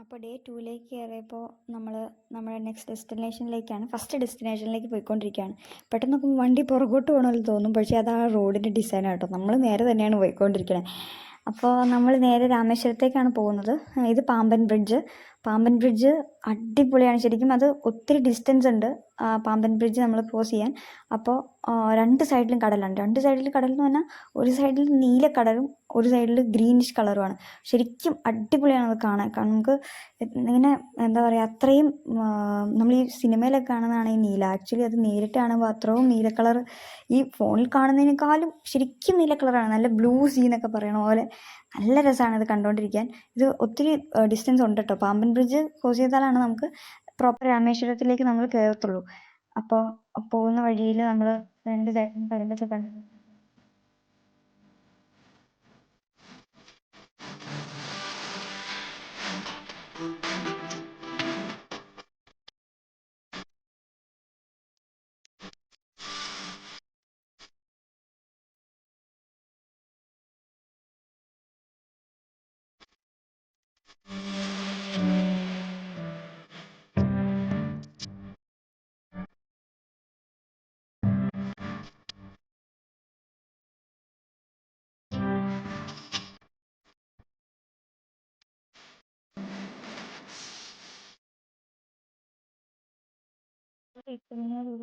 അപ്പോൾ ഡേ 2ലേക്ക് കയറിയപ്പോൾ നമ്മൾ നമ്മുടെ നെക്സ്റ്റ് ഡെസ്റ്റിനേഷനിലേക്കാണ്, ഫസ്റ്റ് ഡെസ്റ്റിനേഷനിലേക്ക് പോയിക്കൊണ്ടിരിക്കുകയാണ്. പെട്ടെന്ന് നോക്കുമ്പോൾ വണ്ടി പുറകോട്ട് പോകണമെന്ന് തോന്നും, പക്ഷേ അത് ആ റോഡിൻ്റെ ഡിസൈൻ കേട്ടോ. നമ്മൾ നേരെ തന്നെയാണ് പോയിക്കൊണ്ടിരിക്കുന്നത്. അപ്പോൾ നമ്മൾ നേരെ രാമേശ്വരത്തേക്കാണ് പോകുന്നത്. ഇത് പാമ്പൻ ബ്രിഡ്ജ്. പാമ്പൻ ബ്രിഡ്ജ് അടിപൊളിയാണ് ശരിക്കും. അത് ഒത്തിരി ഡിസ്റ്റൻസ് ഉണ്ട് പാമ്പൻ ബ്രിഡ്ജ് നമ്മൾ ക്രോസ് ചെയ്യാൻ. അപ്പോൾ രണ്ട് സൈഡിലും കടലാണ്. രണ്ട് സൈഡിലും കടൽ എന്ന് പറഞ്ഞാൽ ഒരു സൈഡിൽ നീല കടലും ഒരു സൈഡിൽ ഗ്രീനിഷ് കളറുമാണ്. ശരിക്കും അടിപൊളിയാണ് അത് കാണാൻ. നമുക്ക് ഇങ്ങനെ എന്താ പറയുക, അത്രയും നമ്മൾ ഈ സിനിമയിലൊക്കെ കാണുന്നതാണ് ഈ നീല. ആക്ച്വലി അത് നേരിട്ട് കാണുമ്പോൾ അത്രയും നീല കളർ ഈ ഫോണിൽ കാണുന്നതിനേക്കാളും ശരിക്കും നീല കളറാണ്. നല്ല ബ്ലൂ സീ എന്നൊക്കെ പറയണ പോലെ നല്ല രസമാണ് ഇത് കണ്ടുകൊണ്ടിരിക്കാൻ. ഇത് ഒത്തിരി ഡിസ്റ്റൻസ് ഉണ്ട് കേട്ടോ. പാമ്പൻ ബ്രിഡ്ജ് ക്രോസ് ചെയ്താലാണ് നമുക്ക് പ്രോപ്പർ രാമേശ്വരത്തിലേക്ക് നമ്മൾ കയറത്തുള്ളൂ. അപ്പോൾ പോകുന്ന വഴിയിൽ നമ്മൾ രണ്ട് സൈഡിലും കടലൊക്കെ കണ്ടു.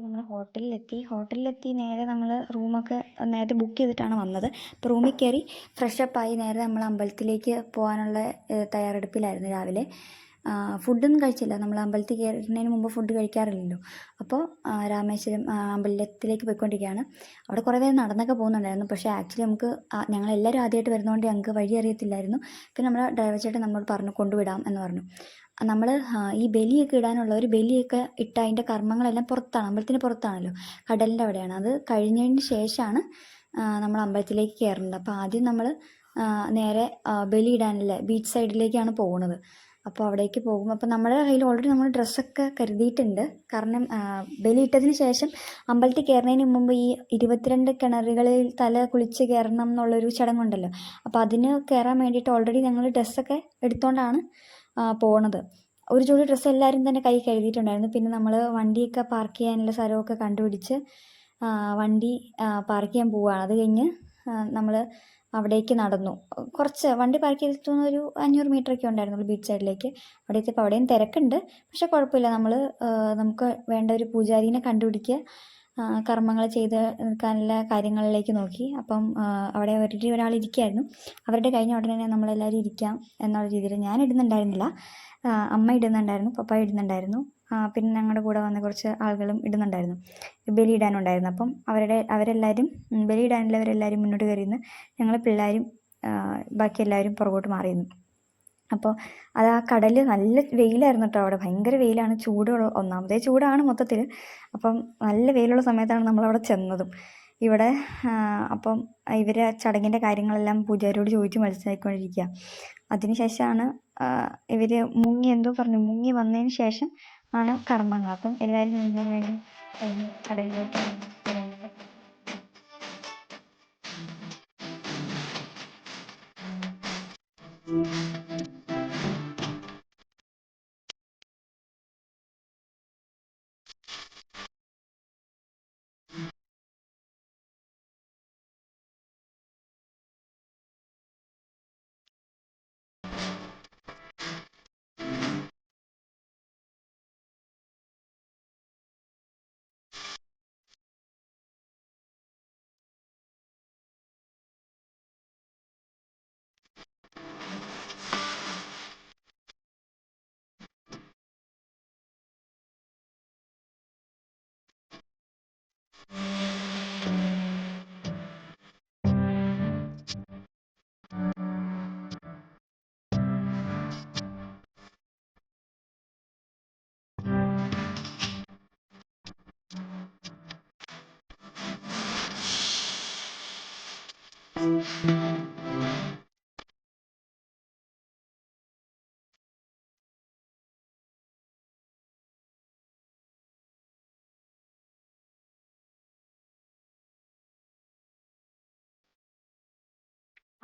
നമ്മൾ ഹോട്ടലിലെത്തി നേരെ നമ്മൾ റൂമൊക്കെ നേരത്തെ ബുക്ക് ചെയ്തിട്ടാണ് വന്നത്. അപ്പോൾ റൂമിൽ കയറി ഫ്രഷപ്പായി നേരെ നമ്മൾ അമ്പലത്തിലേക്ക് പോകാനുള്ള തയ്യാറെടുപ്പിലായിരുന്നു രാവിലെ. ഫുഡൊന്നും കഴിച്ചില്ല. നമ്മൾ അമ്പലത്തിൽ കയറുന്നതിന് മുമ്പ് ഫുഡ് കഴിക്കാറില്ലല്ലോ. അപ്പോൾ രാമേശ്വരം അമ്പലത്തിലേക്ക് പോയിക്കൊണ്ടിരിക്കുകയാണ്. അവിടെ കുറേ നേരം നടന്നൊക്കെ പോകുന്നുണ്ടായിരുന്നു. പക്ഷേ ആക്ച്വലി നമുക്ക് ഞങ്ങളെല്ലാവരും ആദ്യമായിട്ട് വരുന്നതുകൊണ്ട് ഞങ്ങൾക്ക് വഴി അറിയത്തില്ലായിരുന്നു. പിന്നെ നമ്മുടെ ഡ്രൈവർ ചേട്ടൻ നമ്മളോട് പറഞ്ഞു കൊണ്ടുവിടാം എന്ന് പറഞ്ഞു. നമ്മൾ ഈ ബലിയൊക്കെ ഇടാനുള്ളവർ ബലിയൊക്കെ ഇട്ട അതിൻ്റെ കർമ്മങ്ങളെല്ലാം പുറത്താണ്, അമ്പലത്തിന് പുറത്താണല്ലോ, കടലിൻ്റെ അവിടെയാണ്. അത് കഴിഞ്ഞതിന് ശേഷമാണ് നമ്മൾ അമ്പലത്തിലേക്ക് കയറുന്നത്. അപ്പോൾ ആദ്യം നമ്മൾ നേരെ ബലി ഇടാനല്ലേ ബീച്ച് സൈഡിലേക്കാണ് പോകുന്നത്. അപ്പോൾ അവിടേക്ക് പോകും. അപ്പോൾ നമ്മുടെ കയ്യിൽ ഓൾറെഡി നമ്മൾ ഡ്രസ്സൊക്കെ കരുതിയിട്ടുണ്ട്. കാരണം ബലി ഇട്ടതിന് ശേഷം അമ്പലത്തിൽ കയറുന്നതിന് മുമ്പ് ഈ 22 കിണറുകളിൽ തല കുളിച്ച് കയറണം എന്നുള്ളൊരു ചടങ്ങുണ്ടല്ലോ. അപ്പോൾ അതിന് കയറാൻ വേണ്ടിയിട്ട് ഓൾറെഡി ഞങ്ങൾ ഡ്രസ്സൊക്കെ എടുത്തുകൊണ്ടാണ് പോണത്. ഒരു ജോഡി ഡ്രസ്സ് എല്ലാവരും തന്നെ കൈ കരുതിയിട്ടുണ്ടായിരുന്നു. പിന്നെ നമ്മൾ വണ്ടിയൊക്കെ പാർക്ക് ചെയ്യാനുള്ള സ്ഥലമൊക്കെ കണ്ടുപിടിച്ച് വണ്ടി പാർക്ക് ചെയ്യാൻ പോവുകയാണ്. അത് കഴിഞ്ഞ് നമ്മൾ അവിടേക്ക് നടന്നു. കുറച്ച് വണ്ടി പാർക്ക് ചെയ്തിട്ടൊന്നും ഒരു 500 മീറ്ററൊക്കെ ഉണ്ടായിരുന്നുള്ളൂ ബീച്ച് സൈഡിലേക്ക്. അവിടെ എത്തിയപ്പോൾ അവിടെയും തിരക്കുണ്ട്, പക്ഷെ കുഴപ്പമില്ല. നമുക്ക് വേണ്ട ഒരു പൂജാരിനെ കണ്ടുപിടിക്കുക, കർമ്മങ്ങൾ ചെയ്ത് നിൽക്കാനുള്ള കാര്യങ്ങളിലേക്ക് നോക്കി. അപ്പം അവിടെ ഒരാൾ ഇരിക്കുകയായിരുന്നു. അവരുടെ കഴിഞ്ഞ ഉടനെ നമ്മളെല്ലാവരും ഇരിക്കാം എന്നുള്ള രീതിയിൽ. ഞാൻ ഇടുന്നുണ്ടായിരുന്നില്ല, അമ്മ ഇടുന്നുണ്ടായിരുന്നു, പപ്പ ഇടുന്നുണ്ടായിരുന്നു. പിന്നെ ഞങ്ങളുടെ കൂടെ വന്ന കുറച്ച് ആളുകളും ഇടുന്നുണ്ടായിരുന്നു, ബലി ഇടാനുണ്ടായിരുന്നു. അപ്പം അവരെല്ലാവരും ബലി ഇടാനുള്ളവരെല്ലാവരും മുന്നോട്ട് കയറിയിരുന്നു. ഞങ്ങൾ പിള്ളേരും ബാക്കി എല്ലാവരും പുറകോട്ട് മാറിയിരുന്നു. അപ്പോൾ അത് ആ കടൽ നല്ല വെയിലായിരുന്നു കേട്ടോ. അവിടെ ഭയങ്കര വെയിലാണ്, ഒന്നാമതേ ചൂടാണ് മൊത്തത്തിൽ. അപ്പം നല്ല വെയിലുള്ള സമയത്താണ് നമ്മളവിടെ ചെന്നതും. ഇവിടെ അപ്പം ഇവർ ചടങ്ങിൻ്റെ കാര്യങ്ങളെല്ലാം പൂജാരിയോട് ചോദിച്ച് മനസ്സിലാക്കിക്കൊണ്ടിരിക്കുക. അതിനുശേഷമാണ് ഇവർ മുങ്ങി വന്നതിന് ശേഷം ആണ് കർമ്മങ്ങൾ. അപ്പം എല്ലാവരും കടലിലേക്ക്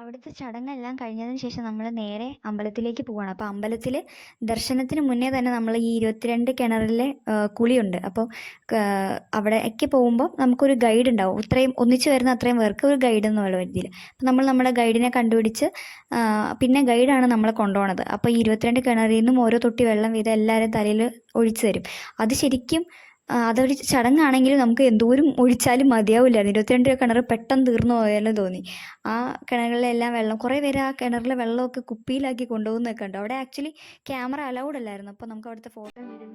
അവിടുത്തെ ചടങ്ങെല്ലാം കഴിഞ്ഞതിന് ശേഷം നമ്മൾ നേരെ അമ്പലത്തിലേക്ക് പോവുകയാണ്. അപ്പോൾ അമ്പലത്തിൽ ദർശനത്തിന് മുന്നേ തന്നെ നമ്മൾ ഈ 22 കിണറിലെ കുളിയുണ്ട്. അപ്പോൾ അവിടേക്ക് പോകുമ്പോൾ നമുക്കൊരു ഗൈഡ് ഉണ്ടാവും. ഇത്രയും ഒന്നിച്ച് വരുന്ന അത്രയും പേർക്ക് ഒരു ഗൈഡ് എന്നുള്ള രീതിയിൽ. അപ്പോൾ നമ്മൾ നമ്മുടെ ഗൈഡിനെ കണ്ടുപിടിച്ച് പിന്നെ ഗൈഡാണ് നമ്മളെ കൊണ്ടുപോകുന്നത്. അപ്പോൾ ഈ 22 കിണറിൽ നിന്നും ഓരോ തൊട്ടി വെള്ളം വീതം എല്ലാവരും തലയിൽ ഒഴിച്ചു തരും. അത് ശരിക്കും അതൊരു ചടങ്ങാണെങ്കിലും നമുക്ക് എന്തോരം ഒഴിച്ചാലും മതിയാവില്ലായിരുന്നു. 22 കിണർ പെട്ടെന്ന് തീർന്നു പോയാലും തോന്നി. ആ കിണറുകളിലെല്ലാം വെള്ളം, കുറേ പേര് ആ കിണറിലെ വെള്ളമൊക്കെ കുപ്പിയിലാക്കി കൊണ്ടുപോകുന്നതൊക്കെ ഉണ്ട്. അവിടെ ആക്ച്വലി ക്യാമറ അലൗഡ് അല്ലായിരുന്നു. അപ്പോൾ നമുക്ക് അവിടുത്തെ ഫോട്ടോ വീഡിയോ